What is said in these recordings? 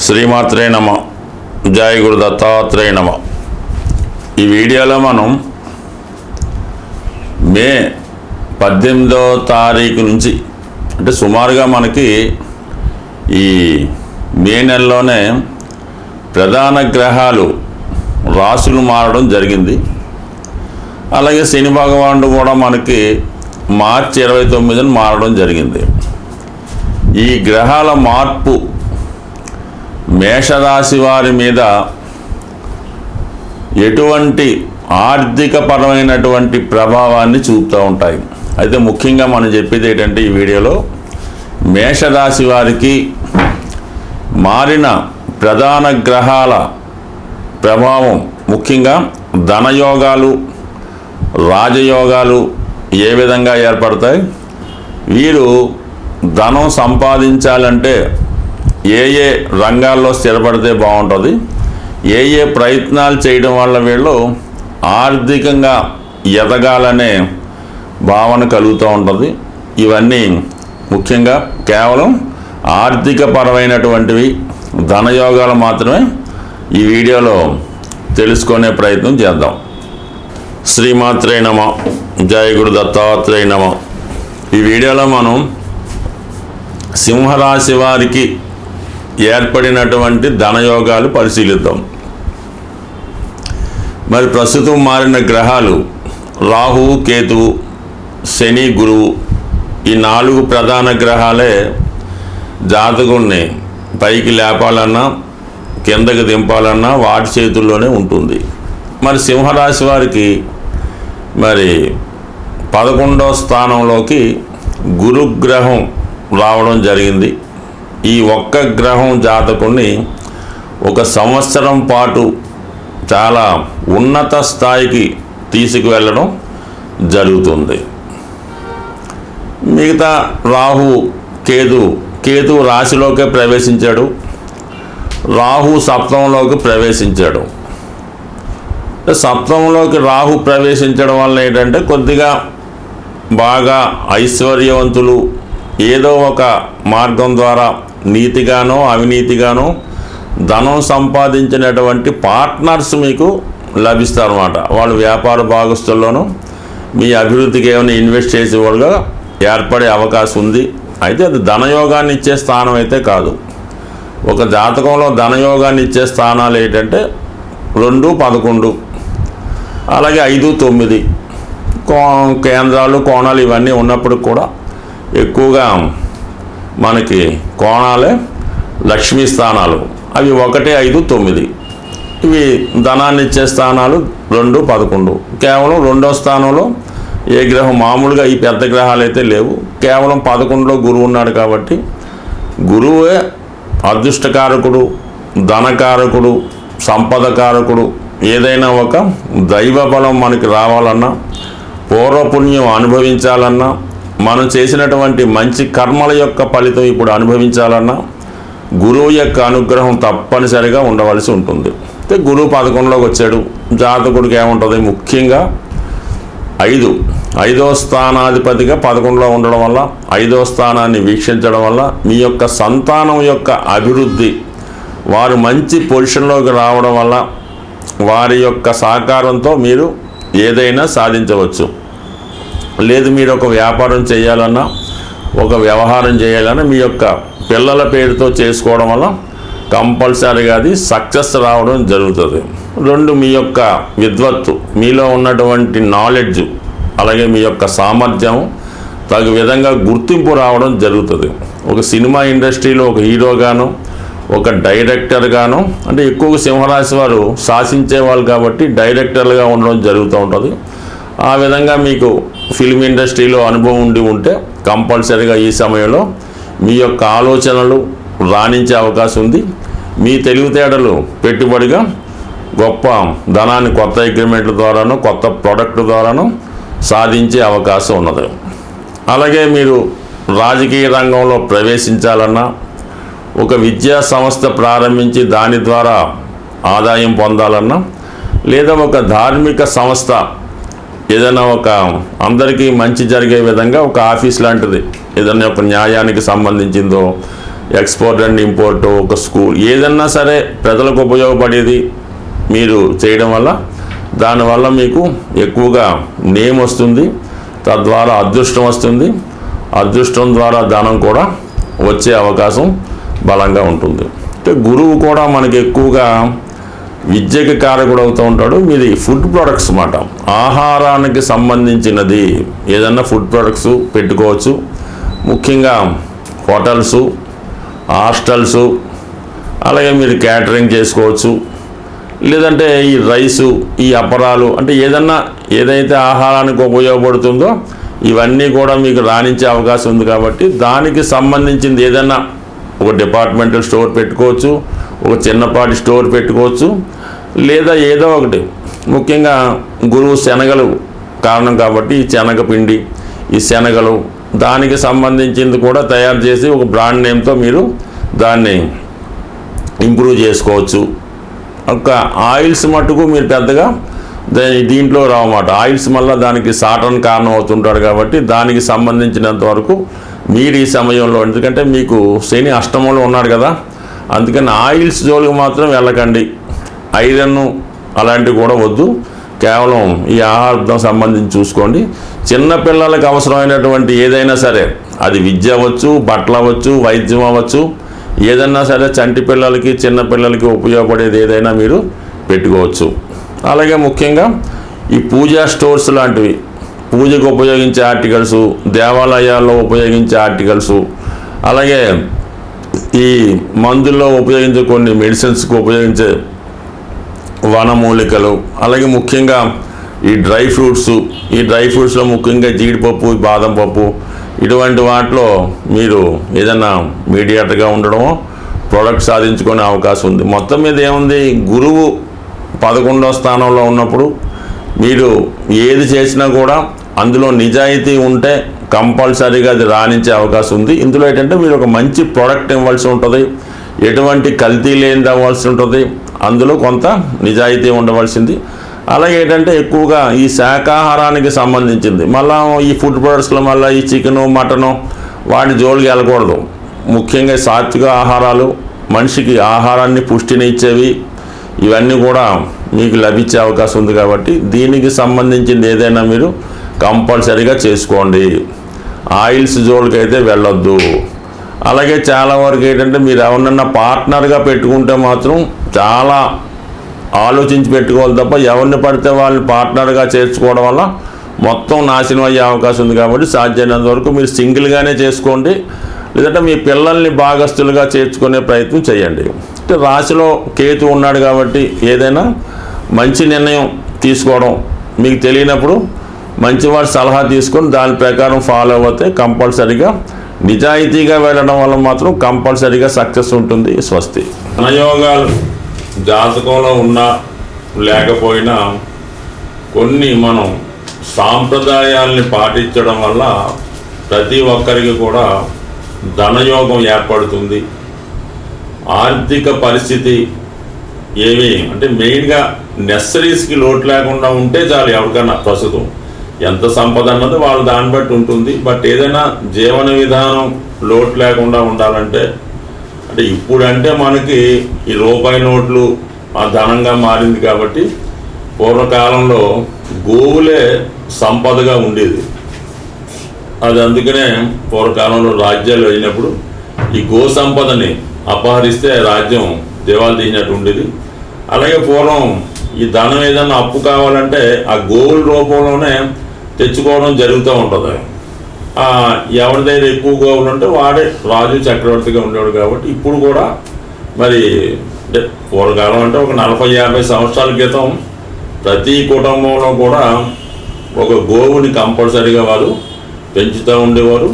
శ్రీమాత్రే నమ. జై గురు దత్తాత్రేయ నమ. ఈ వీడియోలో మనం మే 18వ తారీఖు నుంచి అంటే సుమారుగా మనకి ఈ మే నెలలోనే ప్రధాన గ్రహాలు రాశులు మారడం జరిగింది. అలాగే శని భగవానుడు కూడా మనకి మార్చి 29న మారడం జరిగింది. ఈ గ్రహాల మార్పు మేషరాశి వారి మీద ఎటువంటి ఆర్థికపరమైనటువంటి ప్రభావాన్ని చూపుతూ ఉంటాయి. అయితే ముఖ్యంగా మనం చెప్పేది ఏంటంటే ఈ వీడియోలో మేషరాశి వారికి మారిన ప్రధాన గ్రహాల ప్రభావం ముఖ్యంగా ధనయోగాలు, రాజయోగాలు ఏ విధంగా ఏర్పడతాయి, వీరు ధనం సంపాదించాలంటే ఏ ఏ రంగాల్లో స్థిరపడితే బాగుంటుంది, ఏ ఏ ప్రయత్నాలు చేయడం వల్ల వీళ్ళు ఆర్థికంగా ఎదగాలనే భావన కలుగుతూ ఉంటుంది. ఇవన్నీ ముఖ్యంగా కేవలం ఆర్థికపరమైనటువంటివి, ధనయోగాలు మాత్రమే ఈ వీడియోలో తెలుసుకునే ప్రయత్నం చేద్దాం. శ్రీమాత్రే నమ. జై గురు దత్తాత్రేయ నమ. ఈ వీడియోలో మనం సింహరాశి వారికి ఏర్పడినటువంటి ధనయోగాలు పరిశీలిద్దాం. మరి ప్రస్తుతం మారిన గ్రహాలు రాహువు, కేతువు, శని, గురువు, ఈ 4 ప్రధాన గ్రహాలే జాతకుల్ని పైకి లేపాలన్నా కిందకి దింపాలన్నా వాటి చేతుల్లోనే ఉంటుంది. మరి సింహరాశి వారికి మరి 11వ స్థానంలోకి గురుగ్రహం రావడం జరిగింది. ఈ ఒక్క గ్రహం జాతకుని ఒక సంవత్సరం పాటు చాలా ఉన్నత స్థాయికి తీసుకువెళ్ళడం జరుగుతుంది. మిగతా రాహు, కేతు రాశిలోకే ప్రవేశించాడు, రాహు సప్తమంలోకి ప్రవేశించాడు. సప్తమంలోకి రాహు ప్రవేశించడం వల్ల ఏంటంటే కొద్దిగా బాగా ఐశ్వర్యవంతులు, ఏదో ఒక మార్గం ద్వారా నీతిగానో అవినీతిగానో ధనం సంపాదించినటువంటి పార్ట్నర్స్ మీకు లభిస్తారన్నమాట. వాళ్ళు వ్యాపార భాగస్తుల్లోనూ మీ అభివృద్ధికి ఏమైనా ఇన్వెస్ట్ చేసేవాళ్ళుగా ఏర్పడే అవకాశం ఉంది. అయితే అది ధనయోగాన్ని ఇచ్చే స్థానం అయితే కాదు. ఒక జాతకంలో ధనయోగాన్ని ఇచ్చే స్థానాలు ఏంటంటే 2, 11, అలాగే 5, 9 కేంద్రాలు, కోణాలు ఇవన్నీ ఉన్నప్పుడు కూడా ఎక్కువగా మనకి కోణాలే లక్ష్మీ స్థానాలు. అవి 1, 5, 9 ఇవి ధనాన్ని ఇచ్చే స్థానాలు. 2, 11 కేవలం 2వ స్థానంలో ఏ గ్రహం, మామూలుగా ఈ పెద్ద గ్రహాలు అయితే లేవు, కేవలం 11లో గురువు ఉన్నాడు కాబట్టి గురువే అదృష్టకారకుడు, ధనకారకుడు, సంపదకారకుడు. ఏదైనా ఒక దైవ బలం మనకి రావాలన్నా, పూర్వపుణ్యం అనుభవించాలన్నా, మనం చేసినటువంటి మంచి కర్మల యొక్క ఫలితం ఇప్పుడు అనుభవించాలన్నా గురువు యొక్క అనుగ్రహం తప్పనిసరిగా ఉండవలసి ఉంటుంది. అయితే గురువు 11లోకి వచ్చాడు, జాతకుడికి ఏముంటుంది, ముఖ్యంగా 5వ స్థానాధిపతిగా 11లో ఉండడం వల్ల, 5వ స్థానాన్ని వీక్షించడం వల్ల మీ యొక్క సంతానం యొక్క అభివృద్ధి, వారు మంచి పొజిషన్లోకి రావడం వల్ల వారి యొక్క సహకారంతో మీరు ఏదైనా సాధించవచ్చు. లేదు మీరు ఒక వ్యాపారం చేయాలన్నా, ఒక వ్యవహారం చేయాలన్నా మీ యొక్క పిల్లల పేరుతో చేసుకోవడం వల్ల కంపల్సరీగా అది సక్సెస్ రావడం జరుగుతుంది. 2 మీ యొక్క విద్వత్తు, మీలో ఉన్నటువంటి నాలెడ్జ్, అలాగే మీ యొక్క సామర్థ్యం తగు విధంగా గుర్తింపు రావడం జరుగుతుంది. ఒక సినిమా ఇండస్ట్రీలో ఒక హీరోగాను, ఒక డైరెక్టర్గాను, అంటే ఎక్కువగా సింహరాశి వారు శాసించే వాళ్ళు కాబట్టి డైరెక్టర్లుగా ఉండడం జరుగుతూ ఉంటుంది. ఆ విధంగా మీకు ఫిల్మ్ ఇండస్ట్రీలో అనుభవం ఉంటే కంపల్సరీగా ఈ సమయంలో మీ యొక్క ఆలోచనలు రాణించే అవకాశం ఉంది. మీ తెలివితేటలు పెట్టుబడిగా గొప్ప ధనాన్ని కొత్త అగ్రిమెంట్ల ద్వారానో కొత్త ప్రోడక్ట్ ద్వారానో సాధించే అవకాశం ఉన్నది. అలాగే మీరు రాజకీయ రంగంలో ప్రవేశించాలన్నా, ఒక విద్యా సంస్థ ప్రారంభించి దాని ద్వారా ఆదాయం పొందాలన్నా, లేదా ఒక ధార్మిక సంస్థ ఏదైనా ఒక అందరికీ మంచి జరిగే విధంగా ఒక ఆఫీస్ లాంటిది ఏదైనా ఒక న్యాయానికి సంబంధించిందో ఎక్స్పోర్ట్ అండ్ ఇంపోర్ట్, ఒక స్కూల్, ఏదన్నా సరే ప్రజలకు ఉపయోగపడేది మీరు చేయడం వల్ల దానివల్ల మీకు ఎక్కువగా నేమ్ వస్తుంది, తద్వారా అదృష్టం వస్తుంది. అదృష్టం ద్వారా ధనం కూడా వచ్చే అవకాశం బలంగా ఉంటుంది. అంటే గురువు కూడా మనకి ఎక్కువగా విద్యకి కారకుడు అవుతూ ఉంటాడు. మీది ఫుడ్ ప్రొడక్ట్స్ అన్నమాట, ఆహారానికి సంబంధించినది ఏదన్నా ఫుడ్ ప్రొడక్ట్స్ పెట్టుకోవచ్చు. ముఖ్యంగా హోటల్స్, హాస్టల్స్, అలాగే మీరు క్యాటరింగ్ చేసుకోవచ్చు. లేదంటే ఈ రైసు, ఈ అపరాలు, అంటే ఏదైతే ఆహారానికి ఉపయోగపడుతుందో ఇవన్నీ కూడా మీకు రాణించే అవకాశం ఉంది. కాబట్టి దానికి సంబంధించింది ఏదన్నా ఒక డిపార్ట్మెంటల్ స్టోర్ పెట్టుకోవచ్చు, ఒక చిన్నపాటి స్టోర్ పెట్టుకోవచ్చు, లేదా ఏదో ఒకటి. ముఖ్యంగా గురువు శనగలు కారణం కాబట్టి ఈ శనగపిండి, ఈ శనగలు, దానికి సంబంధించింది కూడా తయారు చేసి ఒక బ్రాండ్ నేమ్తో మీరు దాన్ని ఇంప్రూవ్ చేసుకోవచ్చు. ఒక ఆయిల్స్ మట్టుకు మీరు పెద్దగా దీంట్లో రావన్నమాట. ఆయిల్స్ మళ్ళీ దానికి సాటర్న్ కారణం అవుతుంటాడు కాబట్టి దానికి సంబంధించినంత వరకు మీరు ఈ సమయంలో, ఎందుకంటే మీకు శని అష్టమంలో ఉన్నాడు కదా, అందుకని ఆయిల్స్ జోలికి మాత్రం వెళ్ళకండి. ఐరన్ అలాంటివి కూడా వద్దు, కేవలం ఈ ఆహారం సంబంధించి చూసుకోండి. చిన్నపిల్లలకు అవసరమైనటువంటి ఏదైనా సరే, అది విద్య అవ్వచ్చు, బట్టలు అవ్వచ్చు, వైద్యం అవ్వచ్చు, ఏదన్నా సరే చంటి పిల్లలకి, చిన్నపిల్లలకి ఉపయోగపడేది ఏదైనా మీరు పెట్టుకోవచ్చు. అలాగే ముఖ్యంగా ఈ పూజా స్టోర్స్ లాంటివి, పూజకు ఉపయోగించే ఆర్టికల్స్, దేవాలయాల్లో ఉపయోగించే ఆర్టికల్స్, అలాగే ఈ మందుల్లో ఉపయోగించే కొన్ని మెడిసిన్స్కి ఉపయోగించే వనమూలికలు, అలాగే ముఖ్యంగా ఈ డ్రై ఫ్రూట్స్లో ముఖ్యంగా జీడిపప్పు, బాదం పప్పు, ఇటువంటి వాటిలో మీరు ఏదైనా మీడియేటర్గా ఉండడమో ప్రోడక్ట్ సాధించుకునే అవకాశం ఉంది. మొత్తం మీద ఏముంది, గురువు 11వ స్థానంలో ఉన్నప్పుడు మీరు ఏది చేసినా కూడా అందులో నిజాయితీ ఉంటే కంపల్సరీగా అది రాణించే అవకాశం ఉంది. ఇందులో ఏంటంటే మీరు ఒక మంచి ప్రోడక్ట్ ఇవ్వాల్సి ఉంటుంది, ఎటువంటి కల్తీ లేనిది అవ్వాల్సి ఉంటుంది, అందులో కొంత నిజాయితీ ఉండవలసింది. అలాగే ఏంటంటే ఎక్కువగా ఈ శాకాహారానికి సంబంధించింది, మళ్ళీ ఈ ఫుడ్ ప్రొడక్ట్స్లో మళ్ళీ ఈ చికెను, మటను వాటి జోలికి వెళ్ళకూడదు. ముఖ్యంగా సాత్విక ఆహారాలు, మనిషికి ఆహారాన్ని పుష్టిని ఇచ్చేవి, ఇవన్నీ కూడా మీకు లభించే అవకాశం ఉంది. కాబట్టి దీనికి సంబంధించింది ఏదైనా మీరు కంపల్సరీగా చేసుకోండి. ఆయిల్స్ జోలికి అయితే వెళ్ళొద్దు. అలాగే చాలా వరకు ఏంటంటే మీరు ఎవరినన్నా పార్ట్నర్గా పెట్టుకుంటే మాత్రం చాలా ఆలోచించి పెట్టుకోవాలి తప్ప ఎవరిని పడితే వాళ్ళని పార్ట్నర్గా చేర్చుకోవడం వల్ల మొత్తం నాశనం అయ్యే అవకాశం ఉంది. కాబట్టి సాధ్యమైనంత వరకు మీరు సింగిల్గానే చేసుకోండి, లేదంటే మీ పిల్లల్ని భాగస్తులుగా చేర్చుకునే ప్రయత్నం చేయండి. అంటే రాశిలో కేతు ఉన్నాడు కాబట్టి ఏదైనా మంచి నిర్ణయం తీసుకోవడం మీకు తెలియనప్పుడు మంచివాడి సలహా తీసుకొని దాని ప్రకారం ఫాలో అవుతే కంపల్సరీగా నిజాయితీగా వెళ్ళడం వల్ల మాత్రం కంపల్సరీగా సక్సెస్ ఉంటుంది. స్వస్తి. ధనయోగాలు జాతకంలో ఉన్నా లేకపోయినా కొన్ని మనం సాంప్రదాయాల్ని పాటించడం వల్ల ప్రతి ఒక్కరికి కూడా ధనయోగం ఏర్పడుతుంది. ఆర్థిక పరిస్థితి ఏమి అంటే మెయిన్గా నెసరీస్కి లోటు లేకుండా ఉంటే చాలు. ఎవరికన్నా ప్రస్తుతం ఎంత సంపద అన్నది వాళ్ళు దాన్ని బట్టి ఉంటుంది. బట్ ఏదైనా జీవన విధానం లోటు లేకుండా ఉండాలంటే, అంటే ఇప్పుడంటే మనకి ఈ రూపాయి నోట్లు ఆ ధనంగా మారింది కాబట్టి పూర్వకాలంలో గోవులే సంపదగా ఉండేది. అది అందుకనే పూర్వకాలంలో రాజ్యాలు అయినప్పుడు ఈ గో సంపదని అపహరిస్తే రాజ్యం దివాళా తీసినట్టు ఉండేది. అలాగే పూర్వం ఈ ధనం ఏదన్నా అప్పు కావాలంటే ఆ గోవుల రూపంలోనే తెచ్చుకోవడం జరుగుతూ ఉంటుంది. ఎవరి దగ్గర ఎక్కువ గోవులు ఉంటే వాడే రాజు చక్రవర్తిగా ఉండేవాడు. కాబట్టి ఇప్పుడు కూడా మరి అంటే పూర్వకాలం అంటే ఒక 40-50 సంవత్సరాల క్రితం ప్రతి కుటుంబంలో కూడా ఒక గోవుని కంపల్సరీగా వారు పెంచుతూ ఉండేవారు,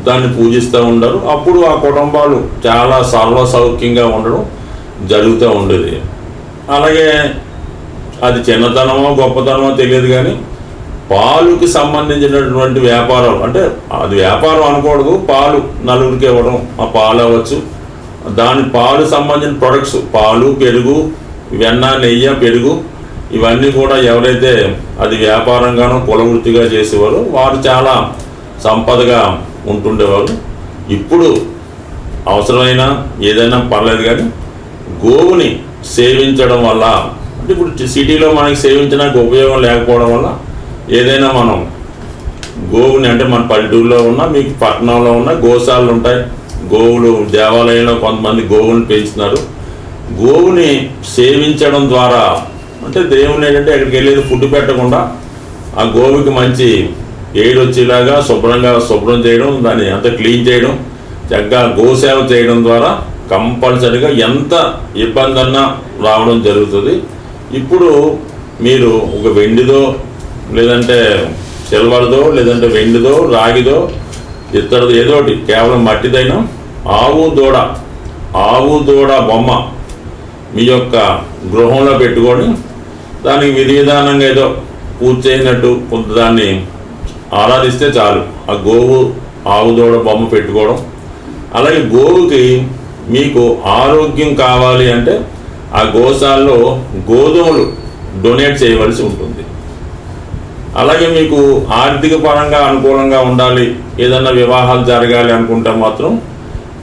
దాన్ని పూజిస్తూ ఉండరు. అప్పుడు ఆ కుటుంబాలు చాలా సర్వ సౌఖ్యంగా ఉండడం జరుగుతూ ఉండేది. అలాగే అది చిన్నతనమో గొప్పతనమో తెలియదు కానీ పాలుకి సంబంధించినటువంటి వ్యాపారాలు, అంటే అది వ్యాపారం అనకూడదు, పాలు నలుగురికి ఇవ్వడం, ఆ పాలు అవ్వచ్చు, దాని పాలు సంబంధించిన ప్రొడక్ట్స్, పాలు, పెరుగు, వెన్న, నెయ్యి, పెరుగు, ఇవన్నీ కూడా ఎవరైతే అది వ్యాపారంగానో కులవృత్తిగా చేసేవారో వారు చాలా సంపదగా ఉంటుండేవారు. ఇప్పుడు అవసరమైన ఏదైనా పర్లేదు, కానీ గోవుని సేవించడం వల్ల, అంటే ఇప్పుడు సిటీలో మనకి సేవించడానికి ఉపయోగం లేకపోవడం వల్ల ఏదైనా మనం గోవుని, అంటే మన పల్లెటూరులో ఉన్న, మీకు పట్టణంలో ఉన్న గోశాలలు ఉంటాయి, గోవులు దేవాలయంలో కొంతమంది గోవుని పెంచుతున్నారు. గోవుని సేవించడం ద్వారా, అంటే దేవుని ఏంటంటే ఎక్కడికి వెళ్ళేది ఫుడ్ పెట్టకుండా ఆ గోవుకి మంచి ఎయిర్ వచ్చేలాగా శుభ్రం చేయడం, దాన్ని అంతా క్లీన్ చేయడం, చక్కగా గోసేవ చేయడం ద్వారా కంపల్సరీగా ఎంత ఇబ్బంది అన్నా రావడం జరుగుతుంది. ఇప్పుడు మీరు ఒక వెండిదో, లేదంటే సిల్వర్దో, లేదంటే వెండిదో, రాగిదో, ఇత్తడిదో, ఏదో ఒకటి కేవలం మట్టిదైనా ఆవు దూడ బొమ్మ మీ యొక్క గృహంలో పెట్టుకొని దానికి విధానంగా ఏదో పూజ చేసినట్టు కొంత దాన్ని ఆరాధిస్తే చాలు. ఆ ఆవు దూడ బొమ్మ పెట్టుకోవడం. అలాగే గోవుకి మీకు ఆరోగ్యం కావాలి అంటే ఆ గోశాలలో గోధుమలు డొనేట్ చేయవలసి ఉంటుంది. అలాగే మీకు ఆర్థిక పరంగా అనుకూలంగా ఉండాలి, ఏదన్నా వివాహాలు జరగాలి అనుకుంటే మాత్రం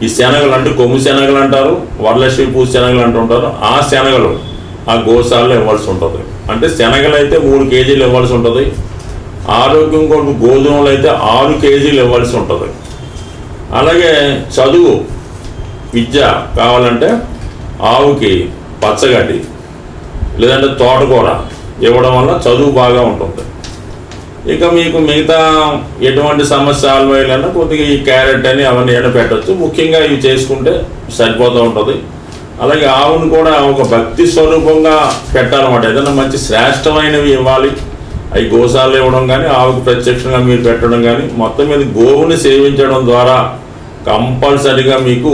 ఈ శనగలు, అంటే కొమ్ము శనగలు అంటారు, వరలక్ష్మి పూజ శనగలు అంటుంటారు, ఆ శనగలు ఆ గోశాలలో ఇవ్వాల్సి ఉంటుంది. అంటే శనగలు అయితే 3 కేజీలు ఇవ్వాల్సి ఉంటుంది. ఆరోగ్యం కొరకు గోధుమలు అయితే 6 కేజీలు ఇవ్వాల్సి ఉంటుంది. అలాగే చదువు విద్య కావాలంటే ఆవుకి పచ్చగడ్డి లేదంటే తోటకూర ఇవ్వడం వల్ల చదువు బాగా ఉంటుంది. ఇక మీకు మిగతా ఎటువంటి సమస్య సాల్వ్ అయ్యాలన్నా కొద్దిగా ఈ క్యారెట్ అని అవన్నీ ఏమైనా పెట్టచ్చు. ముఖ్యంగా ఇవి చేసుకుంటే సరిపోతూ ఉంటుంది. అలాగే ఆవును కూడా ఒక భక్తి స్వరూపంగా పెట్టాలన్నమాట. ఏదైనా మంచి శ్రేష్టమైనవి ఇవ్వాలి. అవి గోశాలలో ఇవ్వడం కానీ, ఆవుకు ప్రత్యక్షంగా మీరు పెట్టడం కానీ, మొత్తం మీద గోవుని సేవించడం ద్వారా కంపల్సరిగా మీకు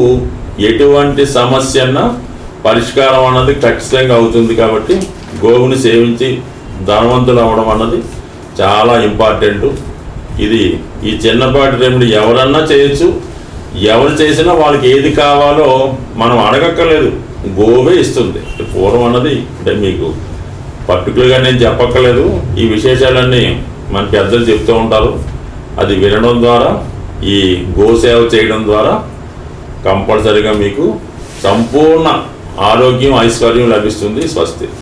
ఎటువంటి సమస్య అన్నా పరిష్కారం అన్నది ఖచ్చితంగా అవుతుంది. కాబట్టి గోవుని సేవించి ధనవంతులు అవ్వడం అన్నది చాలా ఇంపార్టెంట్. ఇది ఈ చిన్నపాటి రెమెడీ ఎవరన్నా చేయొచ్చు. ఎవరు చేసినా వాళ్ళకి ఏది కావాలో మనం అడగక్కర్లేదు, గోవే ఇస్తుంది. పూర్వం అన్నది అంటే మీకు పర్టికులర్గా నేను చెప్పక్కర్లేదు. ఈ విశేషాలన్నీ మన పెద్దలు చెప్తూ ఉంటారు. అది వినడం ద్వారా, ఈ గోసేవ చేయడం ద్వారా కంపల్సరీగా మీకు సంపూర్ణ ఆరోగ్యం, ఐశ్వర్యం లభిస్తుంది. స్వస్తి.